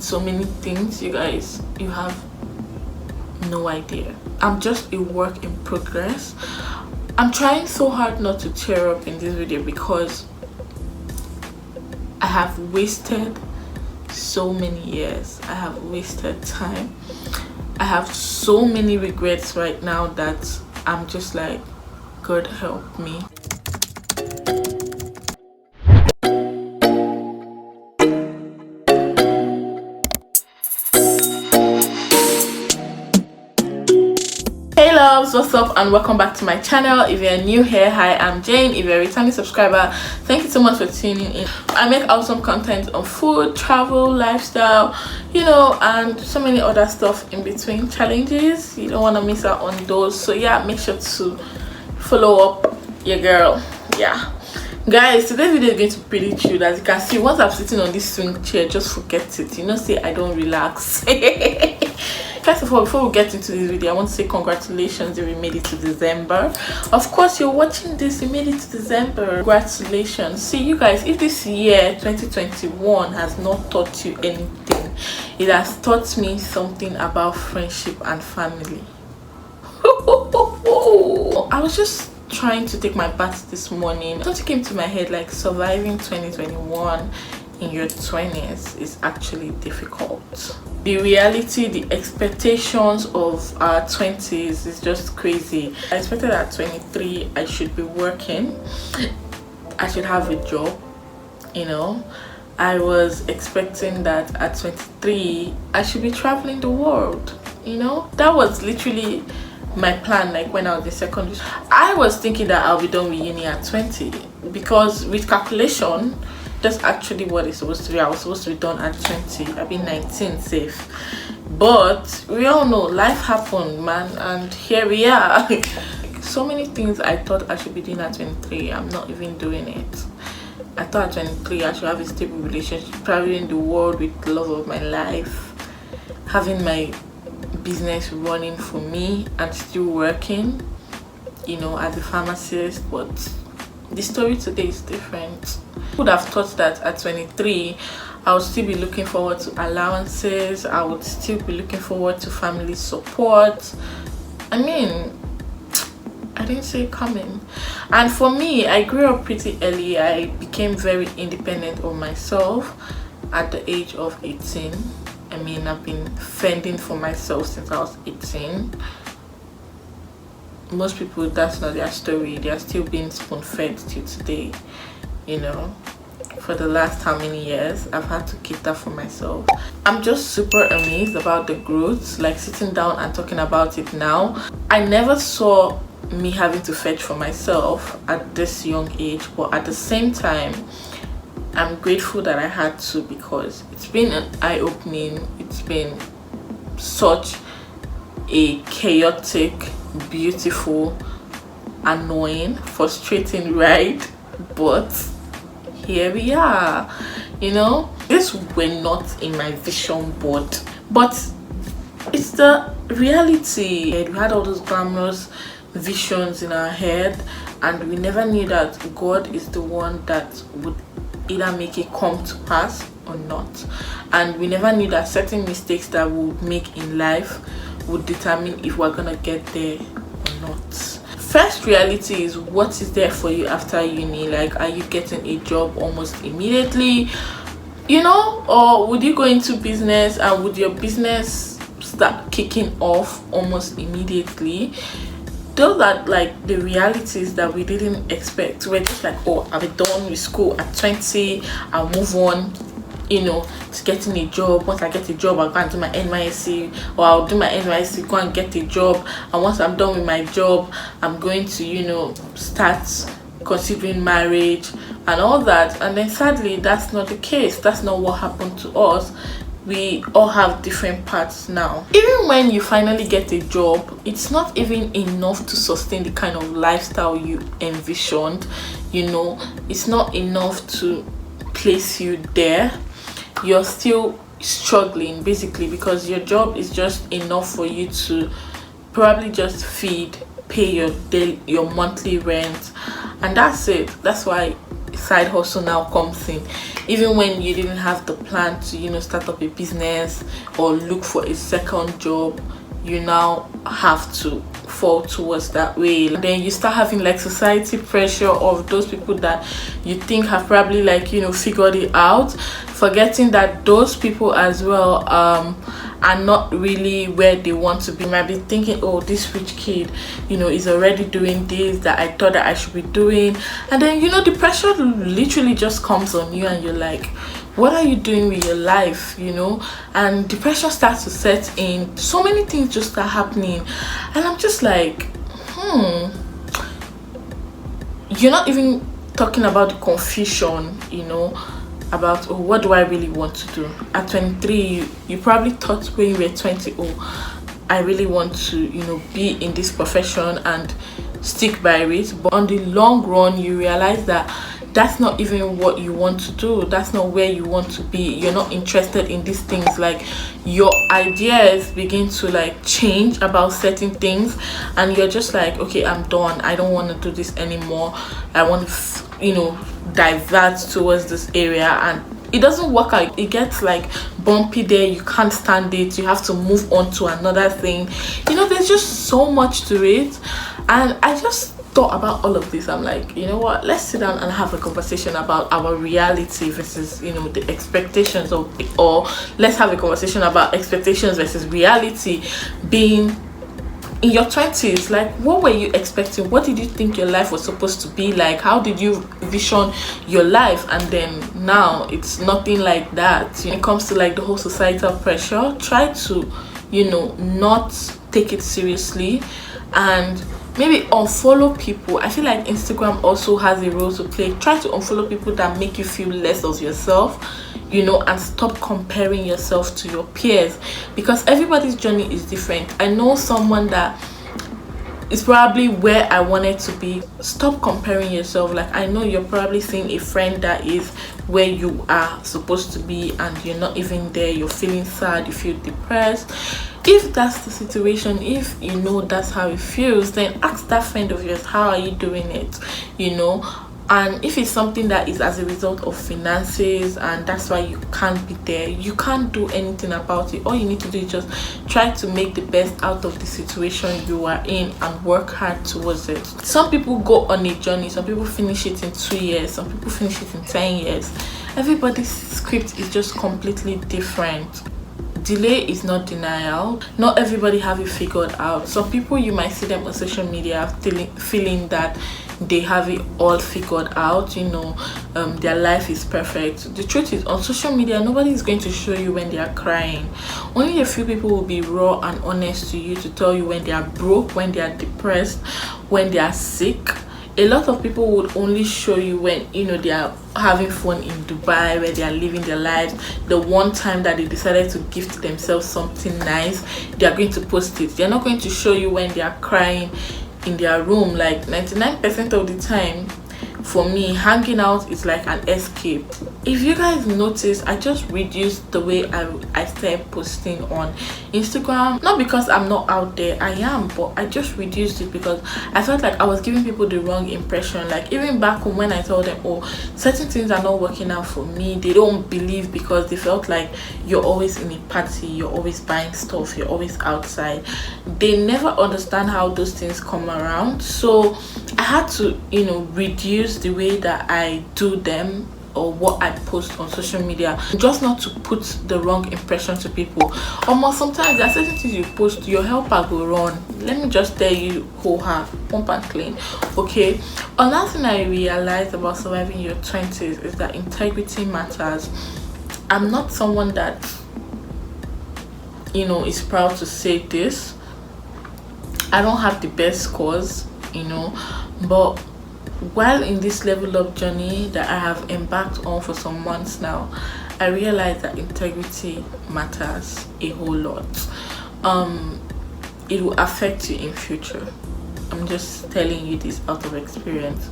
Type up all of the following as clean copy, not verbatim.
So many things, you guys, you have no idea. I'm just a work in progress. I'm trying so hard not to tear up in this video because I have wasted so many years. I have wasted time. I have so many regrets right now that I'm just like, God help me. Hey loves, what's up and welcome back to my channel. If you're new here, hi, I'm Jane. If you're a returning subscriber, thank you so much for tuning in. I make awesome content on food, travel, lifestyle, you know, and so many other stuff in between challenges. You don't want to miss out on those, so yeah, make sure to follow up your girl. Yeah guys, today's video is going to be pretty chill. As you can see, once I'm sitting on this swing chair, just forget it. You know, say I don't relax. First of all, before we get into this video, I want to say congratulations if you made it to December. Of course, you're watching this, you made it to December. Congratulations. See, you guys, if this year 2021 has not taught you anything, it has taught me something about friendship and family. I was just trying to take my bath this morning. Something came to my head like surviving 2021 in your 20s is actually difficult. The reality, the expectations of our 20s is just crazy. I expected at 23 I should be working, I should have a job, you know. I was expecting that at 23 I should be traveling the world, you know. That was literally my plan. Like when I was in secondary, I was thinking that I'll be done with uni at 20, because with calculation that's actually what it's supposed to be. I was supposed to be done at 20. I've been 19 safe, but we all know life happened, man, and here we are. So many things I thought I should be doing at 23, I'm not even doing it. I thought at 23 I should have a stable relationship, traveling the world with the love of my life, having my business running for me and still working, you know, as a pharmacist. But the story today is different. I would have thought that at 23 I would still be looking forward to allowances, I would still be looking forward to family support. I mean, I didn't see it coming. And for me, I grew up pretty early. I became very independent of myself at the age of 18. I mean, I've been fending for myself since I was 18. Most people, that's not their story. They are still being spoon-fed till today, you know. For the last how many years I've had to cater for myself. I'm just super amazed about the growth, like sitting down and talking about it now. I never saw me having to fetch for myself at this young age, but at the same time I'm grateful that I had to, because it's been an eye-opening. It's been such a chaotic, beautiful, annoying, frustrating ride, but here we are. You know, this were not in my vision board, but it's the reality. We had all those glamorous visions in our head, and we never knew that God is the one that would either make it come to pass or not. And we never knew that certain mistakes that we would make in life would determine if we're gonna get there or not. First reality is, what is there for you after uni? Like, are you getting a job almost immediately, you know, or would you go into business and would your business start kicking off almost immediately? Those are like the realities that we didn't expect. We're just like, oh, I'll be done with school at 20, I'll move on, you know, to getting a job. Once I get a job, I'll go and do my NYSC, or I'll do my NYSC, go and get a job, and once I'm done with my job, I'm going to, you know, start considering marriage and all that. And then sadly, that's not the case. That's not what happened to us. We all have different paths now. Even when you finally get a job, it's not even enough to sustain the kind of lifestyle you envisioned, you know. It's not enough to place you there. You're still struggling basically, because your job is just enough for you to probably just feed, pay your monthly rent, and that's it. That's why side hustle now comes in. Even when you didn't have the plan to, you know, start up a business or look for a second job, you now have to fall towards that way. And then you start having like society pressure of those people that you think have probably like, you know, figured it out, forgetting that those people as well are not really where they want to be. You might be thinking, oh, this rich kid, you know, is already doing this that I thought that I should be doing, and then, you know, the pressure literally just comes on you and you're like, what are you doing with your life, you know? And depression starts to set in. So many things just start happening, and I'm just like, you're not even talking about the confusion, you know, about, oh, what do I really want to do at 23. You probably thought when you were 20, oh, I really want to, you know, be in this profession and stick by it. But on the long run, you realize that that's not even what you want to do. That's not where you want to be. You're not interested in these things. Like, your ideas begin to like change about certain things, and you're just like, okay, I'm done. I don't want to do this anymore. I want to, you know, divert towards this area, and it doesn't work out. It gets like bumpy there. You can't stand it. You have to move on to another thing. You know, there's just so much to it. And I just thought about all of this. I'm like, you know what, let's sit down and have a conversation about our reality versus, you know, the expectations of, or let's have a conversation about expectations versus reality. Being in your 20s, like, what were you expecting? What did you think your life was supposed to be like? How did you vision your life? And then now it's nothing like that. When it comes to like the whole societal pressure, try to, you know, not take it seriously, and maybe unfollow people. I feel like Instagram also has a role to play. Try to unfollow people that make you feel less of yourself, you know, and stop comparing yourself to your peers, because everybody's journey is different. I know someone that is probably where I wanted to be. Stop comparing yourself. Like, I know you're probably seeing a friend that is where you are supposed to be, and you're not even there. You're feeling sad, you feel depressed. If that's the situation, if you know that's how it feels, then ask that friend of yours, how are you doing it, you know? And if it's something that is as a result of finances and that's why you can't be there, you can't do anything about it. All you need to do is just try to make the best out of the situation you are in and work hard towards it. Some people go on a journey. Some people finish it in 2 years. Some people finish it in 10 years. Everybody's script is just completely different. Delay is not denial. Not everybody have it figured out. Some people, you might see them on social media feeling that they have it all figured out, you know, their life is perfect. The truth is, on social media, nobody is going to show you when they are crying. Only a few people will be raw and honest to you to tell you when they are broke, when they are depressed, when they are sick. A lot of people would only show you when, you know, they are having fun in Dubai, where they are living their lives. The one time that they decided to gift themselves something nice, they are going to post it. They're not going to show you when they are crying in their room. Like 99% of the time, for me, hanging out is like an escape. If you guys notice, I just reduced the way I started posting on Instagram. Not because I'm not out there, I am, but I just reduced it because I felt like I was giving people the wrong impression. Like, even back home, when I told them, oh, certain things are not working out for me, they don't believe, because they felt like you're always in a party, you're always buying stuff, you're always outside. They never understand how those things come around. So I had to, you know, reduce the way that I do them or what I post on social media, just not to put the wrong impression to people. Almost sometimes there are certain things you post, your helper go run. Let me just tell you, who have pump and clean. Okay, another thing I realized about surviving your 20s is that integrity matters. I'm not someone that, you know, is proud to say this. I don't have the best scores, you know, but while in this level up journey that I have embarked on for some months now, I realized that integrity matters a whole lot. It will affect you in future. I'm just telling you this out of experience.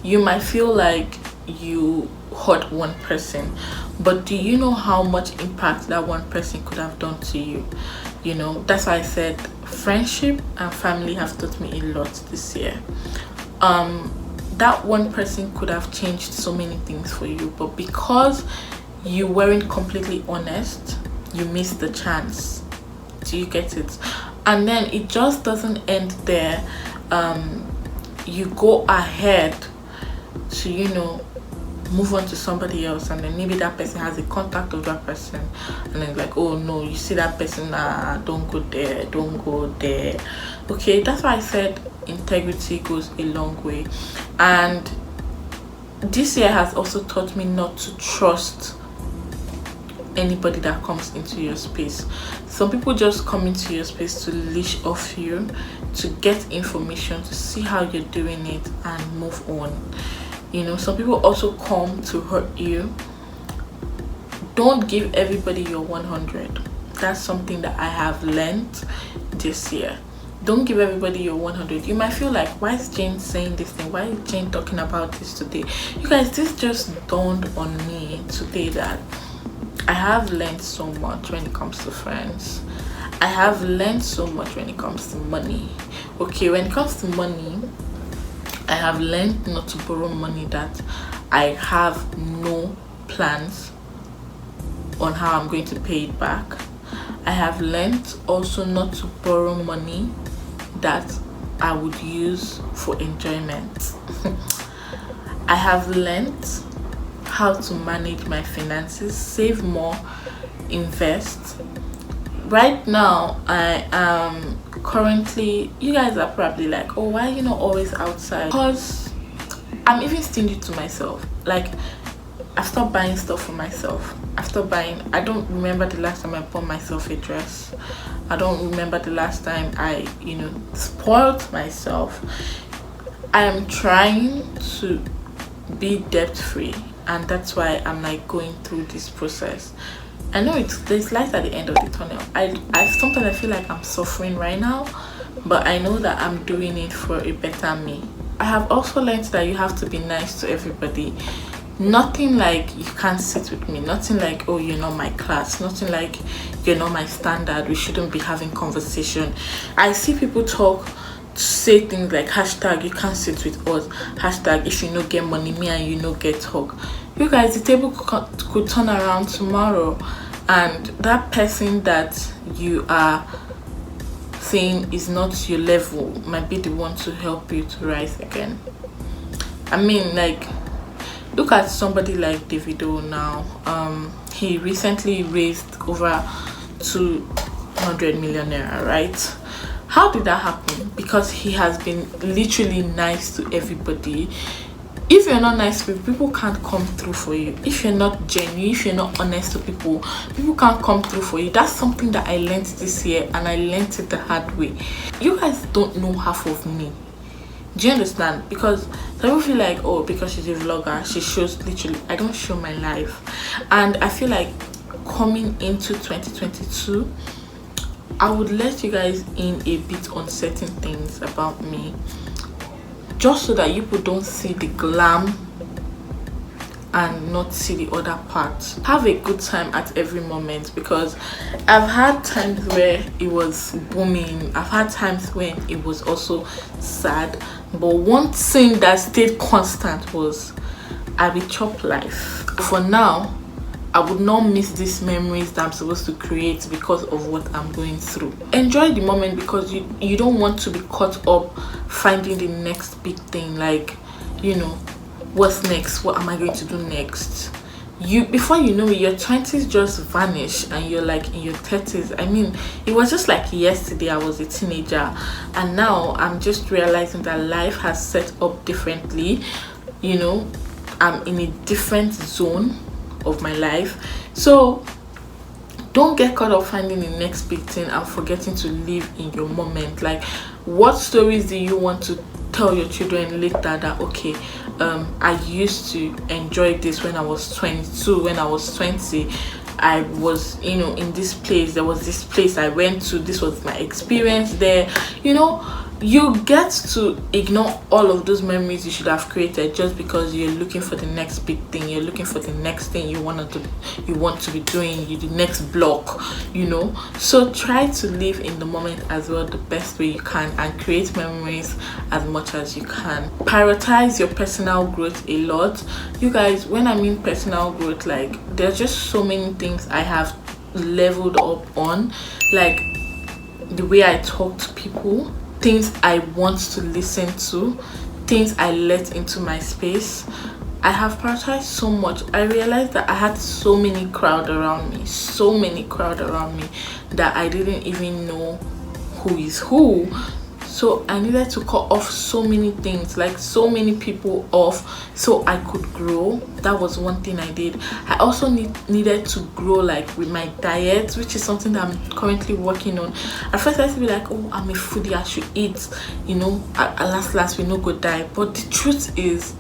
You might feel like you hurt one person, but do you know how much impact that one person could have done to you? You know, that's why I said friendship and family have taught me a lot this year. that one person could have changed so many things for you, but because you weren't completely honest, you missed the chance. Do you get it? And then it just doesn't end there. You go ahead to, you know, move on to somebody else, and then maybe that person has a contact of that person, and then like, oh no, you see that person, don't go there, don't go there. Okay, that's why I said integrity goes a long way. And this year has also taught me not to trust anybody that comes into your space. Some people just come into your space to leash off you, to get information, to see how you're doing it and move on. You know, some people also come to hurt you. Don't give everybody your 100. That's something that I have learned this year. Don't give everybody your 100. You might feel like, why is Jane saying this thing? Why is Jane talking about this today? You guys, this just dawned on me today that I have learned so much when it comes to friends. I have learned so much when it comes to money. Okay, when it comes to money, I have learned not to borrow money that I have no plans on how I'm going to pay it back. I have learned also not to borrow money that I would use for enjoyment. I have learned how to manage my finances, save more, invest. Right now, I am currently, you guys are probably like, oh, why are you not always outside? Because I'm even stingy to myself. Like, I've stopped buying stuff for myself. I don't remember the last time I bought myself a dress. I don't remember the last time I, you know, spoiled myself. I am trying to be debt free, and that's why I'm like going through this process. I know there's light at the end of the tunnel. I sometimes I feel like I'm suffering right now, but I know that I'm doing it for a better me. I have also learned that you have to be nice to everybody. Nothing like you can't sit with me, nothing like, oh, you're not my class, nothing like you're not my standard, we shouldn't be having conversation. I see people say things like hashtag you can't sit with us, hashtag if you no get money, me and you no get talk. You guys, the table could turn around tomorrow, and that person that you are saying is not your level might be the one to help you to rise again. I mean, like, look at somebody like Davido now. He recently raised over 200 million naira, right? How did that happen? Because he has been literally nice to everybody. If you're not nice to people, people can't come through for you. If you're not genuine, if you're not honest to people, people can't come through for you. That's something that I learned this year, and I learned it the hard way. You guys don't know half of me. Do you understand? Because some people feel like, oh, because she's a vlogger, she shows literally. I don't show my life. And I feel like coming into 2022, I would let you guys in a bit on certain things about me, just so that you people don't see the glam and not see the other part. Have a good time at every moment, because I've had times where it was booming, I've had times when it was also sad, but one thing that stayed constant was I will chop life. For now, I would not miss these memories that I'm supposed to create because of what I'm going through. Enjoy the moment, because you don't want to be caught up finding the next big thing, like, you know, what's next, what am I going to do next. Before you know it, your 20s just vanish and you're like in your 30s. I mean, it was just like yesterday I was a teenager, and now I'm just realizing that life has set up differently. You know, I'm in a different zone of my life, so don't get caught up finding the next big thing and forgetting to live in your moment. Like, what stories do you want to tell your children later that, okay, I used to enjoy this when I was 22, when I was 20, I was, you know, in this place, there was this place I went to, this was my experience there. You know, you get to ignore all of those memories you should have created just because you're looking for the next big thing, you're looking for the next thing you want to be doing, the next block, you know. So try to live in the moment as well the best way you can, and create memories as much as you can. Prioritize your personal growth a lot, you guys. When I mean personal growth, like, there's just so many things I have leveled up on, like the way I talk to people, things I want to listen to, things I let into my space. I have prioritized so much. I realized that I had so many crowd around me, that I didn't even know who is who. So I needed to cut off so many things, like so many people off, so I could grow. That was one thing I did. I also needed to grow, like, with my diet, which is something that I'm currently working on. At first I used to be like, oh, I'm a foodie, I should eat, you know, at last we no go die. But the truth is,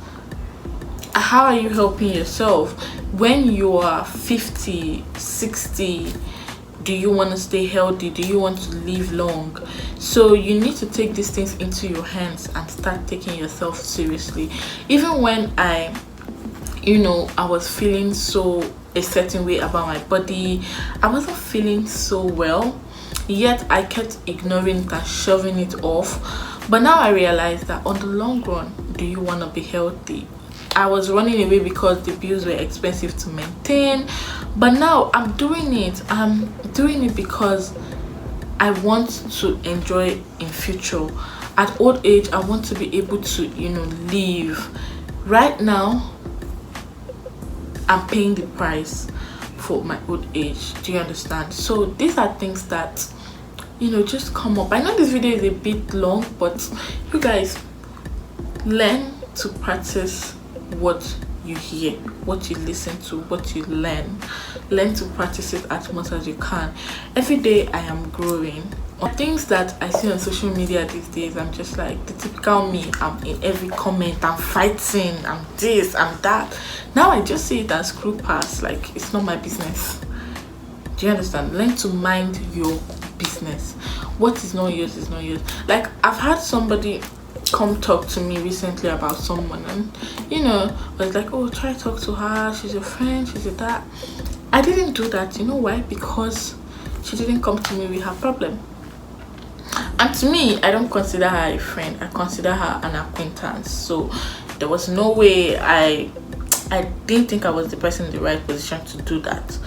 how are you helping yourself when you are 50, 60? Do you want to stay healthy? Do you want to live long? So you need to take these things into your hands and start taking yourself seriously. Even when I was feeling so a certain way about my body, I wasn't feeling so well, yet I kept ignoring it and shoving it off. But now I realize that on the long run, do you want to be healthy? I was running away because the bills were expensive to maintain, but now I'm doing it. I'm doing it because I want to enjoy in future. At old age, I want to be able to, live. Right now, I'm paying the price for my old age. Do you understand? So these are things that, just come up. I know this video is a bit long, but you guys, learn to practice what you hear, what you listen to, what you learn to practice it as much as you can. Every day I am growing. On things that I see on social media these days, I'm just like the typical me. I'm in every comment, I'm fighting, I'm this, I'm that. Now I just see it as screw pass, like it's not my business. Do you understand? Learn to mind your business. What is not yours is not yours. Like, I've had somebody come talk to me recently about someone, and was like, oh, try talk to her, she's your friend, she's your that. I didn't do that. You know why? Because she didn't come to me with her problem. And to me, I don't consider her a friend, I consider her an acquaintance. So there was no way, I didn't think I was the person in the right position to do that.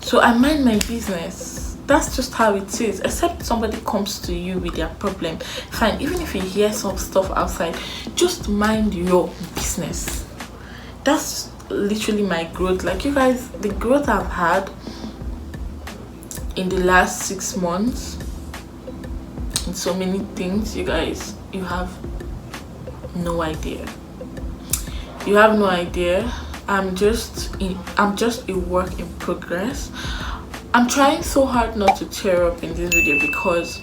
So I mind my business. That's just how it is. Except somebody comes to you with their problem, fine. Even if you hear some stuff outside, just mind your business. That's literally my growth. Like, you guys, the growth I've had in the last 6 months in so many things, you guys, you have no idea. You have no idea. I'm just a work in progress. I'm trying so hard not to tear up in this video because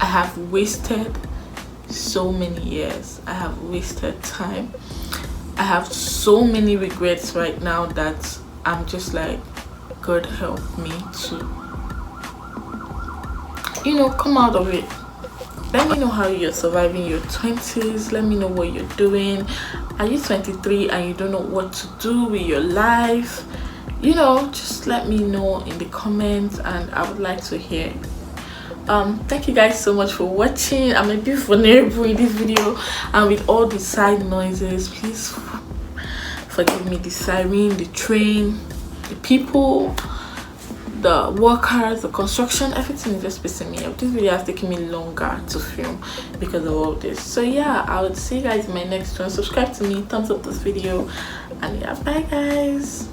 I have wasted so many years. I have wasted time. I have so many regrets right now that I'm just like, God help me to, come out of it. Let me know how you're surviving your 20s. Let me know what you're doing. Are you 23 and you don't know what to do with your life? Just let me know in the comments, and I would like to hear. Thank you guys so much for watching. I'm a bit vulnerable in this video, and with all the side noises, please forgive me. The siren, the train, the people, the workers, the construction, everything is just pissing me off. This video has taken me longer to film because of all this. So yeah, I will see you guys in my next one. Subscribe to me, thumbs up this video, and yeah, bye guys.